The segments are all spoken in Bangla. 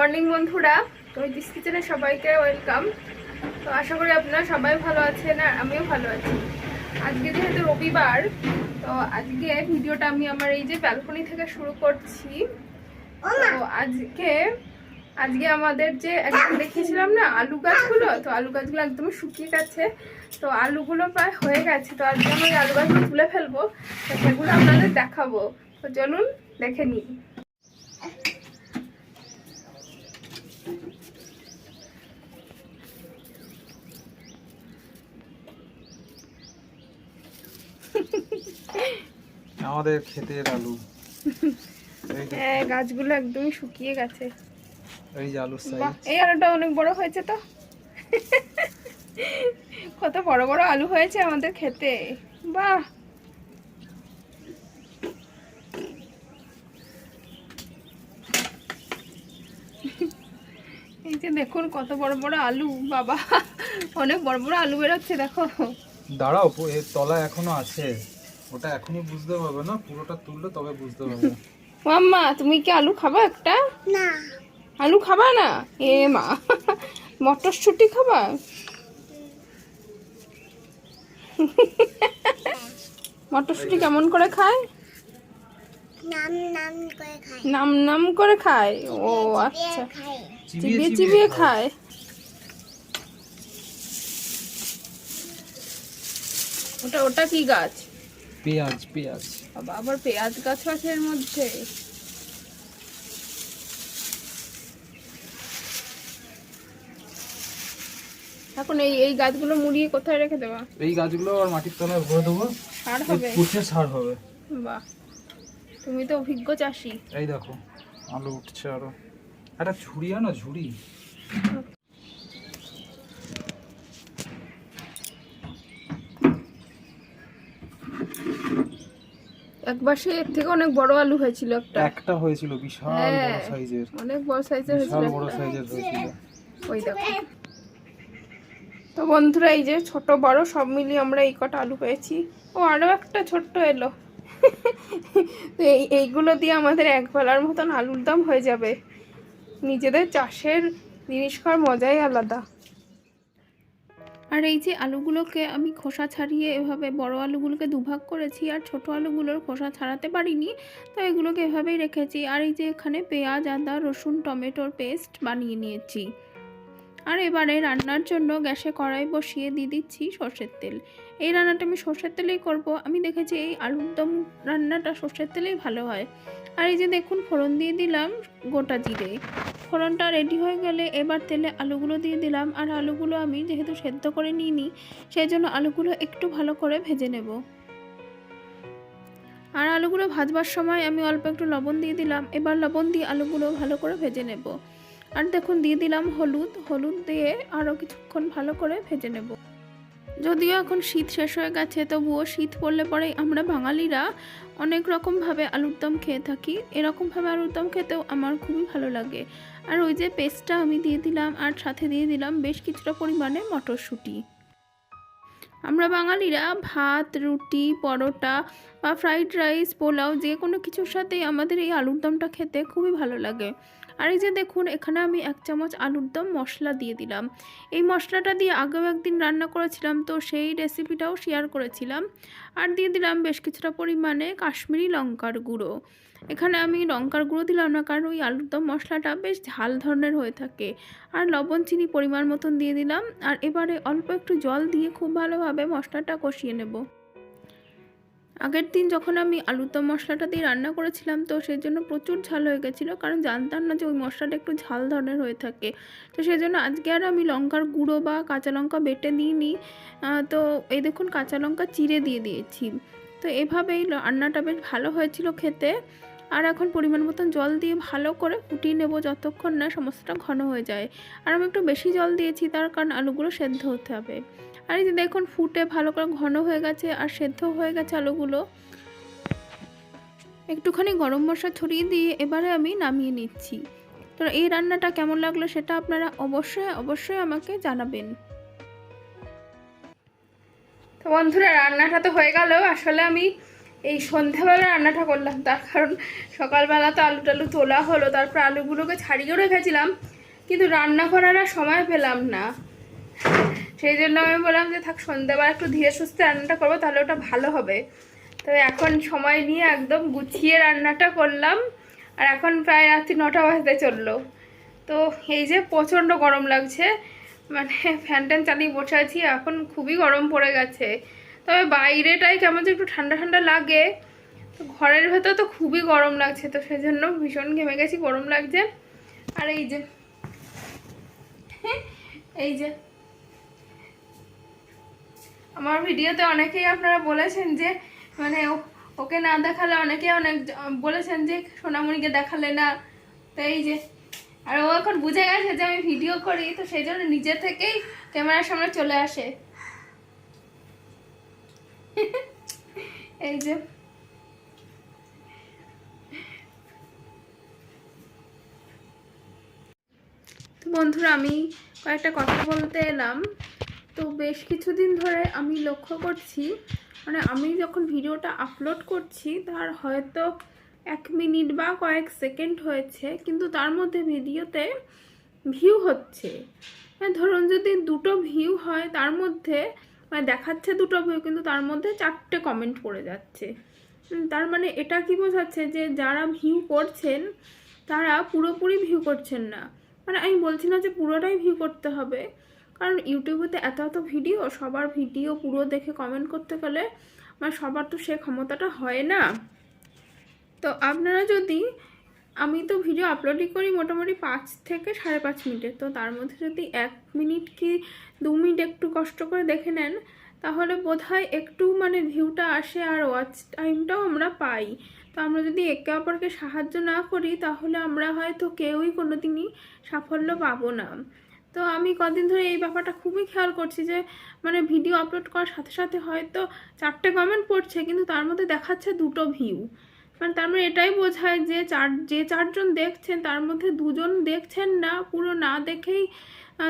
মর্নিং বন্ধুরা, দিস কিচেনে সবাইকে ওয়েলকাম। তো আশা করি আপনারা সবাই ভালো আছেন আর আমিও ভালো আছি। আজকে যেহেতু রবিবার, তো আজকে ভিডিওটা আমি আমার এই যে ব্যালকনি থেকে শুরু করছি। তো আজকে আমাদের যে একদম দেখিয়েছিলাম না আলু গাছগুলো, তো আলু গাছগুলো একদম শুকিয়ে গেছে। তো আলুগুলো প্রায় হয়ে গেছে, তো আজকে আমি আলু গাছগুলো তুলে ফেলবো, তো সেগুলো আপনাদের দেখাবো। তো চলুন দেখে নিই। আমাদের ক্ষেতের আলু। হ্যাঁ, গাছগুলো একদমই শুকিয়ে গেছে। এই যে আলুর সাইজ, এই আলুটা অনেক বড় হয়েছে। তো কত বড় বড় আলু হয়েছে আমাদের ক্ষেতে, বাহ। এই যে দেখুন কত বড় বড় আলু, বাবা অনেক বড় বড় আলু বেরোচ্ছে, দেখো। দাঁড়াও, এর তলা এখনো আছে, ওটা এখনই বুঝতে পারবে না, পুরোটা তুললে তবে বুঝতে পারবে। মাম্মা, তুমি কি আলু খাবা একটা? না, আলু খাবা না? এ মা, মটরশুঁটি খাবা? মটরশুঁটি কেমন করে খায়? নাম নাম করে খায়। নাম নাম করে খায়? ও আচ্ছা, চিবিয়ে চিবিয়ে খায়। ওটা কি গাছ? পেঁয়াজ। পেঁয়াজ, বাবা, আবার পেঁয়াজ গাছ আছে এর মধ্যে। এখন এই গাছগুলো মুড়িয়ে কোথায় রেখে দেবা? এই গাছগুলো আর মাটির তলায় ভরে দেবো, সার হবে। পুঁতে সার হবে। বাহ, তুমি তো অভিজ্ঞ চাষী। এই দেখো আলু উঠছে আরো। একটা ঝুড়ি আনো, ঝুড়ি। একবার সে এর থেকে অনেক বড় আলু হয়েছিল। একটা হয়েছিল বিশাল বড় সাইজের, অনেক বড় সাইজের হয়েছিল, বিশাল বড় সাইজের হয়েছিল। ওই দেখো। তো বন্ধুরা, এই যে ছোট বড় সব মিলিয়ে আমরা এই কটা আলু পেয়েছি। ও, আরো একটা ছোট্ট এলো। তো এইগুলো দিয়ে আমাদের এক বেলার মতন আলুর দম হয়ে যাবে। নিজেদের চাষের জিনিস খাওয়ার মজাই আলাদা। আর এই যে আলুগুলোকে আমি খোসা ছাড়িয়ে এভাবে বড় আলুগুলোকে দুভাগ করেছি, আর ছোট আলুগুলোর খোসা ছাড়াতে পারিনি, তো এগুলোকে এভাবেই রেখেছি। আর এই যে এখানে পেঁয়াজ, আদা, রসুন, টমেটোর পেস্ট বানিয়ে নিয়েছি। আর এবারে রান্নার জন্য গ্যাসে কড়াই বসিয়ে দিয়ে দিচ্ছি সর্ষের তেল। এই রান্নাটা আমি সর্ষের তেলেই করব। আমি দেখেছি এই আলুর দম রান্নাটা সর্ষের তেলেই ভালো হয়। আর এই যে দেখুন, ফোড়ন দিয়ে দিলাম গোটা জিরে। ফোড়নটা রেডি হয়ে গেলে এবার তেলে আলুগুলো দিয়ে দিলাম। আর আলুগুলো আমি যেহেতু সেদ্ধ করে নিইনি, সেই জন্য আলুগুলো একটু ভালো করে ভেজে নেব। আর আলুগুলো ভাজবার সময় আমি অল্প একটু লবণ দিয়ে দিলাম। এবার লবণ দিয়ে আলুগুলো ভালো করে ভেজে নেব। আর দেখুন, দিয়ে দিলাম হলুদ দিয়ে আরও কিছুক্ষণ ভালো করে ভেজে নেব। যদিও এখন শীত শেষ হয়ে গেছে, তবুও শীত পড়লে পরেই আমরা বাঙালিরা অনেক রকমভাবে আলুর দম খেয়ে থাকি। এরকমভাবে আলুর দম খেতেও আমার খুবই ভালো লাগে। আর ওই যে পেস্টটা আমি দিয়ে দিলাম, আর সাথে দিয়ে দিলাম বেশ কিছুটা পরিমাণে মটরশুঁটি। আমরা বাঙালিরা ভাত, রুটি, পরোটা বা ফ্রাইড রাইস, পোলাও যে কোনো কিছুর সাথেই আমাদের এই আলুর দমটা খেতে খুবই ভালো লাগে। আর এই যে দেখুন, এখানে আমি 1 চামচ আলুর দম মশলা দিয়ে দিলাম। এই মশলাটা দিয়ে আগেও একদিন রান্না করেছিলাম, তো সেই রেসিপিটাও শেয়ার করেছিলাম। আর দিয়ে দিলাম বেশ কিছুটা পরিমাণে কাশ্মীরি লঙ্কার গুঁড়ো। এখানে আমি লঙ্কার গুঁড়ো দিলাম না, কারণ ওই আলুর দম মশলাটা বেশ ঝাল ধরনের হয়ে থাকে। আর লবণ, চিনি পরিমাণ মতন দিয়ে দিলাম। আর এবারে অল্প একটু জল দিয়ে খুব ভালোভাবে মশলাটা কষিয়ে নেব। আগের দিন যখন আমি আলুর দম মশলাটা দিয়ে রান্না করেছিলাম, তো সেই জন্য প্রচুর ঝাল হয়ে গেছিলো, কারণ জানতাম না যে ওই মশলাটা একটু ঝাল ধরনের হয়ে থাকে। তো সেই জন্য আজকে আর আমি লঙ্কার গুঁড়ো বা কাঁচা লঙ্কা বেটে দিইনি। তো এই দেখুন, কাঁচা লঙ্কা চিড়ে দিয়ে দিয়েছি। তো এভাবেই রান্নাটা বেশ ভালো হয়েছিল খেতে। আর এখন পরিমাণ মতন জল দিয়ে ভালো করে ফুটিয়ে নেব, যতক্ষণ না সমস্তটা ঘন হয়ে যায়। আর আমি একটু বেশি জল দিয়েছি, তার কারণ আলুগুলো সেদ্ধ হতে হবে। আর এই যে দেখুন, ফুটে ভালো করে ঘন হয়ে গেছে আর সেদ্ধ হয়ে গেছে আলুগুলো। একটুখানি গরম মশলা ছড়িয়ে দিয়ে এবারে আমি নামিয়ে নিচ্ছি। তো এই রান্নাটা কেমন লাগলো সেটা আপনারা অবশ্যই আমাকে জানাবেন। তো বন্ধুরা, রান্নাটা তো হয়ে গেল। আসলে আমি এই সন্ধ্যাবেলা রান্নাটা করলাম, তার কারণ সকালবেলা তো আলু টালু তোলা হলো, তারপর আলুগুলোকে ছাড়িয়েও রেখেছিলাম, কিন্তু রান্না করার আর সময় পেলাম না। সেই জন্য আমি বললাম যে থাক, সন্ধ্যাবেলা একটু ধীরে সুস্থে রান্নাটা করবো, তাহলে ওটা ভালো হবে। তবে এখন সময় নিয়ে একদম গুছিয়ে রান্নাটা করলাম। আর এখন প্রায় রাত্রি 9টা বাজতে চললো। তো এই যে প্রচণ্ড গরম লাগছে, মানে ফ্যান ট্যান চালিয়ে বসে আছি, এখন খুবই গরম পড়ে গেছে। তবে বাইরেটাই কেমন যে একটু ঠান্ডা ঠান্ডা লাগে, তো ঘরের ভেতর তো খুবই গরম লাগছে, তো সেজন্য ভীষণ ঘেমে গেছি, গরম লাগছে। আর এই যে আমার ভিডিওতে অনেকেই আপনারা বলেছেন যে মানে ওকে না দেখালে, অনেক বলেছেন যে সোনামণিকে দেখালে না। তো এই যে, আর ও এখন বুঝে গেছে যে আমি ভিডিও করি, তো সেই জন্য নিজে থেকেই ক্যামেরার সামনে চলে আসে। এই যে তো বন্ধুরা, আমি কয়েকটা কথা বলতে এলাম। তো বেশ কিছুদিন ধরে আমি লক্ষ্য করছি, মানে আমি যখন ভিডিওটা আপলোড করছি তার হয়তো 1 মিনিট বা কয়েক সেকেন্ড হয়েছে, কিন্তু তার মধ্যে ভিডিওতে ভিউ হচ্ছে, মানে ধরুন যদি 2টো ভিউ হয়, তার মধ্যে মানে দেখাচ্ছে 2টো ভিউ, কিন্তু তার মধ্যে 4টে কমেন্ট পড়ে যাচ্ছে। তার মানে এটা কি বোঝাচ্ছে যে যারা ভিউ করছেন তারা পুরোপুরি ভিউ করছেন না। মানে আমি বলছি না যে পুরোটাই ভিউ করতে হবে, কারণ ইউটিউবেতে এত ভিডিও, সবার ভিডিও পুরো দেখে কমেন্ট করতে গেলে মানে সবার তো সে ক্ষমতাটা হয় না। তো আপনারা যদি, আমি তো ভিডিও আপলোডই করি মোটামুটি 5 থেকে 5.5 মিনিটের, তো তার মধ্যে যদি 1 মিনিট কি 2 মিনিট একটু কষ্ট করে দেখে নেন, তাহলে বোধহয় একটু মানে ভিউটা আসে আর ওয়াচ টাইমটাও আমরা পাই। তো আমরা যদি একে অপরকে সাহায্য না করি, তাহলে আমরা হয়তো কেউই কোনোদিনই সাফল্য পাবো না। তো আমি কদিন ধরে এই ব্যাপারটা খুবই খেয়াল করছি যে মানে ভিডিও আপলোড করার সাথে সাথে হয়তো 4টে কমেন্ট পড়ছে, কিন্তু তার মধ্যে দেখাচ্ছে 2টো ভিউ। মানে তার মানে এটাই বোঝায় যে যে 4জন দেখছেন তার মধ্যে 2জন দেখছেন না, পুরো না দেখেই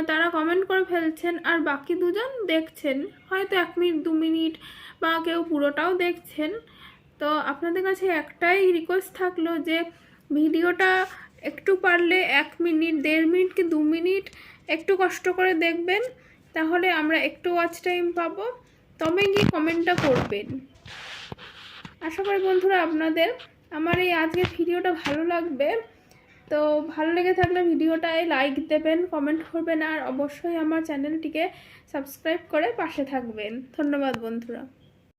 তারা কমেন্ট করে ফেলছেন, আর বাকি 2জন দেখছেন হয়তো 1 মিনিট 2 মিনিট, বা কেউ পুরোটাও দেখছেন। তো আপনাদের কাছে একটাই রিকোয়েস্ট থাকলো যে ভিডিওটা একটু পারলে 1 মিনিট 1.5 মিনিট কি 2 মিনিট একটু কষ্ট করে দেখবেন, তাহলে আমরা একটু ওয়াচ টাইম পাবো, তবে গিয়ে কমেন্টটা করবেন। আশা করি বন্ধুরা আপনাদের আমার এই আজকের ভিডিওটা ভালো লাগবে। তো ভালো লেগে থাকলে ভিডিওটায় লাইক দেবেন, কমেন্ট করবেন, আর অবশ্যই আমার চ্যানেলটিকে সাবস্ক্রাইব করে পাশে থাকবেন। ধন্যবাদ বন্ধুরা।